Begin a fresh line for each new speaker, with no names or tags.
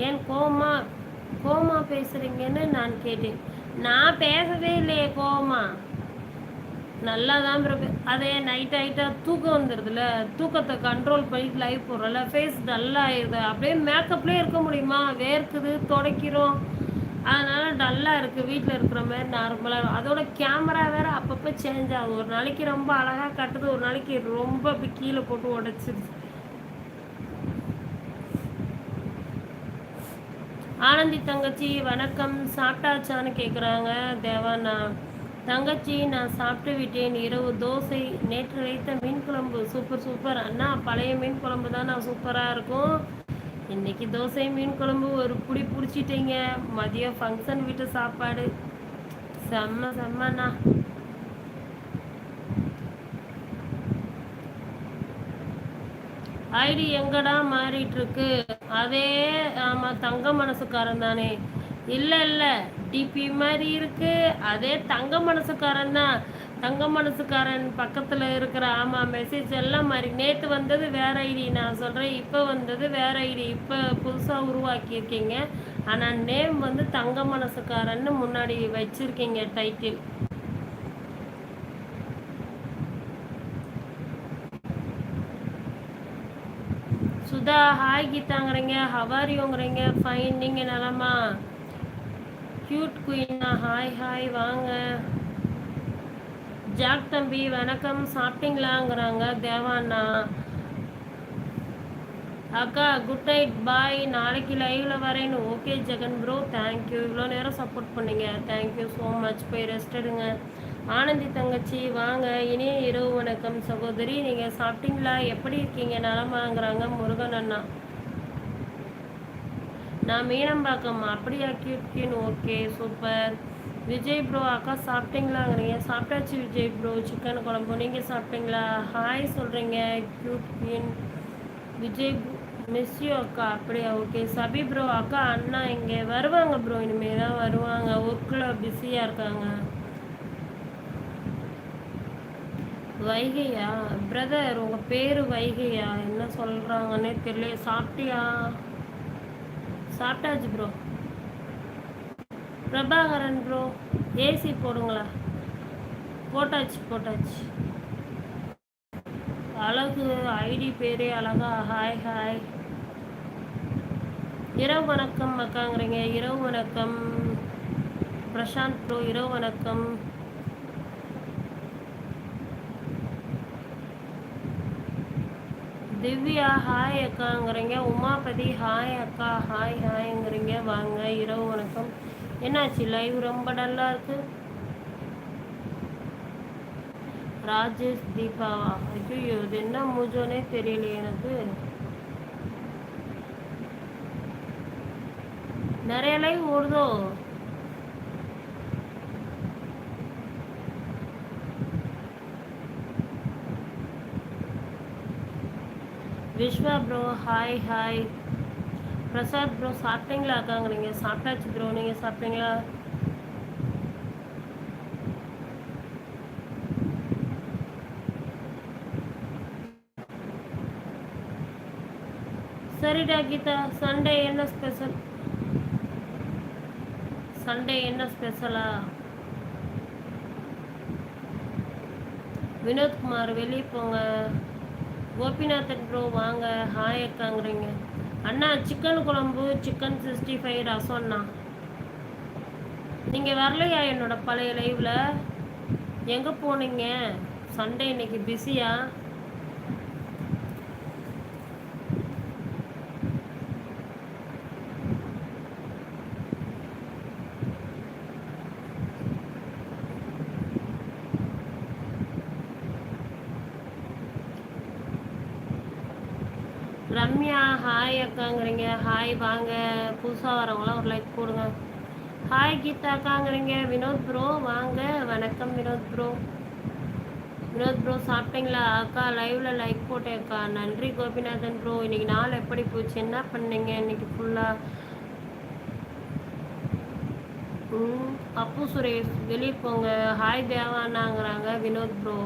ஏன் கோவமா கோவமா பேசுறீங்கன்னு நான் கேட்டேன். நான் பேசவே இல்லையே கோவமா. நல்லா தான் ப்ரோ. அதே நைட் ஆகிட்டா தூக்கம் வந்துடுதுல்ல, தூக்கத்தை கண்ட்ரோல் பண்ணி லைவ் போடுறோம்ல, ஃபேஸ் டல்லாக ஆயிடுது. அப்படியே மேக்கப்லேயே இருக்க முடியுமா? வேர்க்குது, துடைக்கிறோம், அதனால டல்லாக இருக்குது. வீட்டில் இருக்கிற மாதிரி நார்மலாக. அதோட கேமரா வேறு அப்பப்போ சேஞ்ச் ஆகுது. ஒரு நாளைக்கு ரொம்ப அழகாக கட்டுது, ஒரு நாளைக்கு ரொம்ப அப்படி கீழே போட்டு உடச்சிருச்சு. ஆனந்தி தங்கச்சி வணக்கம், சாப்பிட்டாச்சான்னு கேட்குறாங்க தேவானா. தங்கச்சி நான் சாப்பிட்டு விட்டேன். இரவு தோசை, நேற்று வைத்த மீன் குழம்பு. சூப்பர் சூப்பர் அண்ணா, பழைய மீன் குழம்பு தான் நான் சூப்பராக இருக்கும். இன்னைக்கு தோசை மீன் குழம்பு ஒரு புடி பிடிச்சிட்டீங்க. மதியம் ஃபங்க்ஷன் வீட்டு சாப்பாடு செம்ம செம்மண்ணா. ஐடி எங்கடா மாறிட்டு இருக்கு? அதே ஆமாம், தங்க மனசுக்காரன் தானே? இல்லை இல்லை, டிபி மாதிரி இருக்கு. அதே தங்க மனசுக்காரன் தான். தங்க மனசுக்காரன் பக்கத்தில் இருக்கிற ஆமாம், மெசேஜ் எல்லாம் மாதிரி. நேற்று வந்தது வேற ஐடி நான் சொல்கிறேன், இப்போ வந்தது வேற ஐடி. இப்போ புதுசாக உருவாக்கியிருக்கீங்க, ஆனால் நேம் வந்து தங்க மனசுக்காரன்னு முன்னாடி வச்சுருக்கீங்க டைட்டில். சுதா ஹாய் கீதாங்கிறீங்க, ஹவாரியோங்கிறீங்க, ஃபைன். நீங்கள் நலமா? கியூட் குயினா ஹாய் ஹாய் வாங்க. ஜாக் தம்பி வணக்கம், சாப்பிட்டீங்களாங்கிறாங்க தேவாண்ணா. அக்கா குட் நைட் பாய், நாளைக்கு லைவ்ல வரேன்னு. Okay Jagan bro, thank you. இவ்வளோ நேரம் சப்போர்ட் பண்ணீங்க, தேங்க்யூ ஸோ மச். போய் ரெஸ்ட் எடுங்க. ஆனந்தி தங்கச்சி வாங்க, இனிய இரவு வணக்கம் சகோதரி. நீங்கள் சாப்பிட்டீங்களா? எப்படி இருக்கீங்க? நலமாங்கிறாங்க முருகன் அண்ணா. நான் மீனம்பாக்கம். அப்படியா? Cute. Okay super. Vijay bro அக்கா சாப்பிட்டீங்களாங்கிறீங்க. சாப்பிட்டாச்சு விஜய் ப்ரோ, சிக்கன் குழம்பு. நீங்கள் சாப்பிட்டீங்களா? ஹாய் சொல்கிறீங்க cute queen. Vijay miss you அக்கா. அப்படியா? ஓகே. சபி ப்ரோ அக்கா அண்ணா இங்கே வருவாங்க ப்ரோ, இனிமேல் தான் வருவாங்க, ஒர்க்கில் பிஸியாக இருக்காங்க. வைகையா பிரதர்? உங்கள் பேர் வைகையா? என்ன சொல்கிறாங்கன்னே தெரியல. சாப்பிட்டியா? சாப்பிட்டாச்சு ப்ரோ. பிரபாகரன் ப்ரோ ஏசி போடுங்களா? போட்டாச்சு. அழகு ஐடி பேரே அழகா. Hi hi. இரவு வணக்கம் அக்காங்கிறீங்க. இரவு வணக்கம் பிரசாந்த் ப்ரோ, இரவு வணக்கம். திவ்யா ஹாய் அக்காங்கிறீங்க. உமாபதி ஹாய் அக்கா. ஹாய் ஹாய்ங்கிறீங்க. வாங்க, இரவு வணக்கம். என்னாச்சு லைவ் ரொம்ப டல்லா இருக்கு? ராஜேஷ் தீபாவா? ஐயோ, இது என்ன மூஜோனே தெரியல எனக்கு. நிறைய லைவ் ஓடுதோ? Vishwa bro hi hi. Prasad bro சாப்பிட்டீங்களா அக்காங்கிறீங்க. சாப்பிட்டாச்சு ப்ரோ, நீங்கள் சாப்பிட்டீங்களா? சரிடா கீதா. சண்டே என்ன ஸ்பெஷல்? சண்டே என்ன ஸ்பெஷலா? வினோத்குமார் வெளியே போங்க. கோபிநாதன் ப்ரோ வாங்க. ஹாய் அக்காங்கிறீங்க. அண்ணா சிக்கன் குழம்பு, சிக்கன் 65 ரசம் அண்ணா. நீங்கள் வரலையா என்னோட பழைய லைவில்? எங்கே போனீங்க? சண்டே இன்னைக்கு பிஸியா? ரம்யா ஹாய் அக்காங்கிறீங்க. ஹாய் வாங்க. புதுசாக வரவங்களாம் ஒரு லைக் போடுங்க. ஹாய் கீதா அக்காங்கிறீங்க. வினோத் ப்ரோ வாங்க. வணக்கம் வினோத் ப்ரோ. வினோத் ப்ரோ சாப்பிட்டீங்களா? அக்கா லைவில் லைக் போட்டேன் அக்கா. நன்றி கோபிநாதன் ப்ரோ. இன்னைக்கு நாள் எப்படி போச்சு? என்ன பண்ணீங்க இன்னைக்கு ஃபுல்லாக? அப்பு சுரேஷ் வெளியே போங்க. ஹாய் தேவானாங்கிறாங்க வினோத் ப்ரோ.